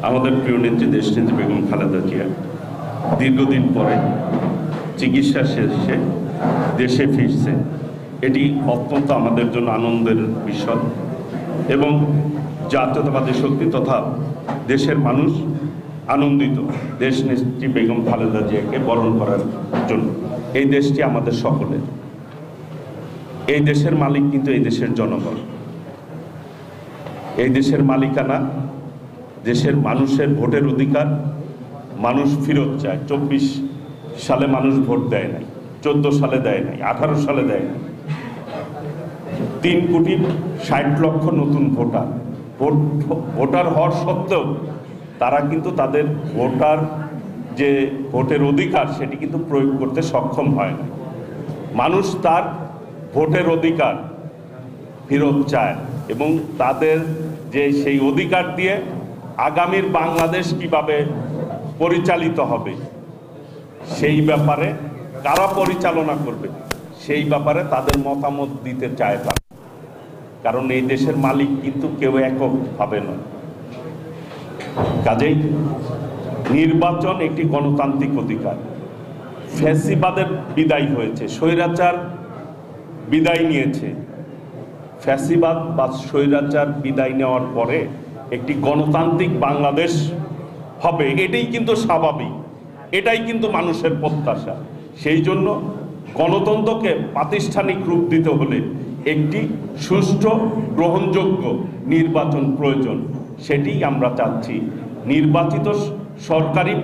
আমাদের প্রিয় নেত্রী দেশনেত্রী বেগম খালেদা জিয়া দীর্ঘদিন পরে চিকিৎসা শেষে দেশে ফিরছে। এটি অত্যন্ত আমাদের জন্য আনন্দের বিষয় এবং জাতীয়তাবাদী শক্তি তথা দেশের মানুষ আনন্দিত দেশনেত্রী বেগম খালেদা জিয়াকে বরণ করার জন্য। এই দেশটি আমাদের সকলের, এই দেশের মালিক কিন্তু এই দেশের জনগণ। এই দেশের মালিকানা দেশের মানুষের ভোটের অধিকার মানুষ ফিরত চায়। 24 সালে মানুষ ভোট দেয় নাই, 14 সালে দেয় নাই, 18 সালে দেয় নাই। 3,60,00,000 নতুন ভোটার হওয়ার সত্ত্বেও তারা কিন্তু তাদের ভোটের অধিকার সেটি কিন্তু প্রয়োগ করতে সক্ষম হয় না। মানুষ তার ভোটের অধিকার ফেরত চায় এবং তাদের সেই অধিকার দিয়ে আগামীর বাংলাদেশ কিভাবে পরিচালিত হবে সেই ব্যাপারে, কারা পরিচালনা করবে সেই ব্যাপারে তাদের মতামত দিতে চায় তারা। কারণ এই দেশের মালিক কিন্তু কেউ এককভাবে নয়। কাজেই নির্বাচন একটি গণতান্ত্রিক অধিকার। ফ্যাসিবাদের বিদায় হয়েছে, স্বৈরাচার বিদায় নিয়েছে। ফ্যাসিবাদ বা স্বৈরাচার বিদায় নেওয়ার পরে একটি গণতান্ত্রিক বাংলাদেশ হবে, এটাই কিন্তু স্বাভাবিক, এটাই কিন্তু মানুষের প্রত্যাশা। সেই জন্য গণতন্ত্রকে প্রাতিষ্ঠানিক রূপ দিতে হলে একটি সুষ্ঠু গ্রহণযোগ্য নির্বাচন প্রয়োজন। সেটি আমরা চাচ্ছি। নির্বাচিত সরকারি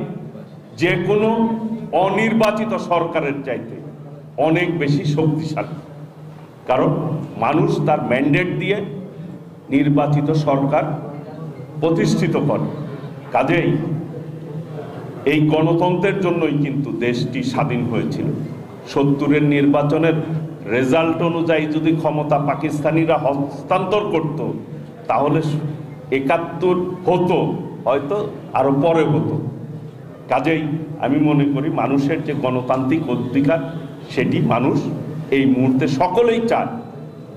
যে কোনো অনির্বাচিত সরকারের চাইতে অনেক বেশি শক্তিশালী, কারণ মানুষ তার ম্যান্ডেট দিয়ে নির্বাচিত সরকার প্রতিষ্ঠিত করে। কাজেই এই গণতন্ত্রের জন্যই কিন্তু দেশটি স্বাধীন হয়েছিল। 70-এর নির্বাচনের রেজাল্ট অনুযায়ী যদি ক্ষমতা পাকিস্তানিরা হস্তান্তর করত তাহলে 71 হতো, হয়তো আরো পরে হতো। কাজেই আমি মনে করি মানুষের যে গণতান্ত্রিক অধিকার সেটি মানুষ এই মুহূর্তে সকলেই চায়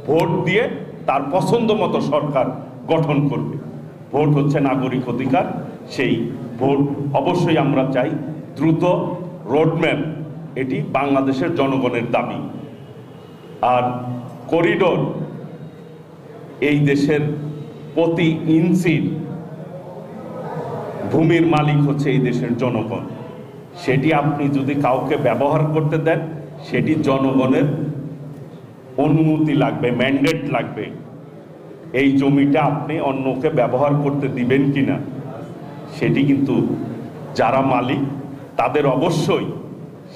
ভোট দিয়ে তার পছন্দ মতো সরকার গঠন করবে। ভোট হচ্ছে নাগরিক অধিকার, সেই ভোট অবশ্যই আমরা চাই। দ্রুত রোডম্যাপ, এটি বাংলাদেশের জনগণের দাবি। আর করিডোর, এই দেশের প্রতি ইঞ্চির ভূমির মালিক হচ্ছে এই দেশের জনগণ। সেটি আপনি যদি কাউকে ব্যবহার করতে দেন সেটি জনগণের অনুমতি লাগবে, ম্যান্ডেট লাগবে। এই জমিটা আপনি অন্যকে ব্যবহার করতে দিবেন কিনা সেটি কিন্তু যারা মালিক তাদের অবশ্যই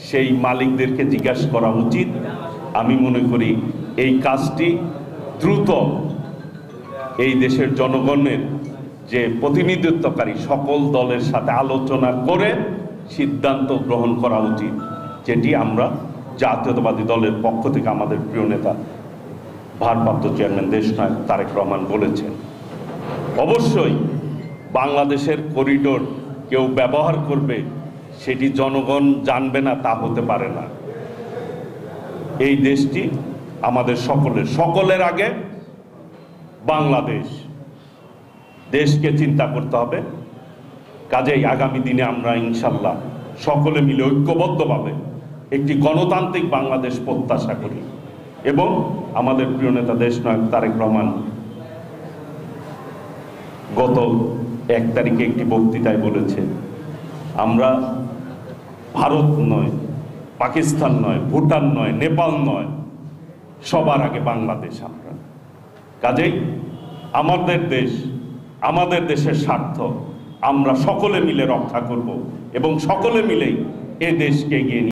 সেই মালিকদেরকে জিজ্ঞাসা করা উচিত। আমি মনে করি এই কাজটি দ্রুত এই দেশের জনগণের যে প্রতিনিধিত্বকারী সকল দলের সাথে আলোচনা করে সিদ্ধান্ত গ্রহণ করা উচিত, যেটি আমরা জাতীয়তাবাদী দলের পক্ষ থেকে আমাদের প্রিয় নেতা ভারপ্রাপ্ত চেয়ারম্যান দেশনায়ক তারেক রহমান বলেছেন। অবশ্যই বাংলাদেশের করিডোর কেউ ব্যবহার করবে সেটি জনগণ জানবে না তা হতে পারে না। এই দেশটি আমাদের সকলের আগে বাংলাদেশ, দেশকে চিন্তা করতে হবে। কাজেই আগামী দিনে আমরা ইনশাল্লাহ সকলে মিলে ঐক্যবদ্ধভাবে একটি গণতান্ত্রিক বাংলাদেশ প্রত্যাশা করি। এবং আমাদের প্রিয় নেতা দেশনায়ক তারেক রহমান গত 1 তারিখে একটি বক্তৃতায় বলেছে, আমরা ভারত নয়, পাকিস্তান নয়, ভুটান নয়, নেপাল নয়, সবার আগে বাংলাদেশ আমরা। কাজেই আমাদের দেশ, আমাদের দেশের স্বার্থ আমরা সকলে মিলে রক্ষা করব এবং সকলে মিলেই এ দেশকে এগিয়ে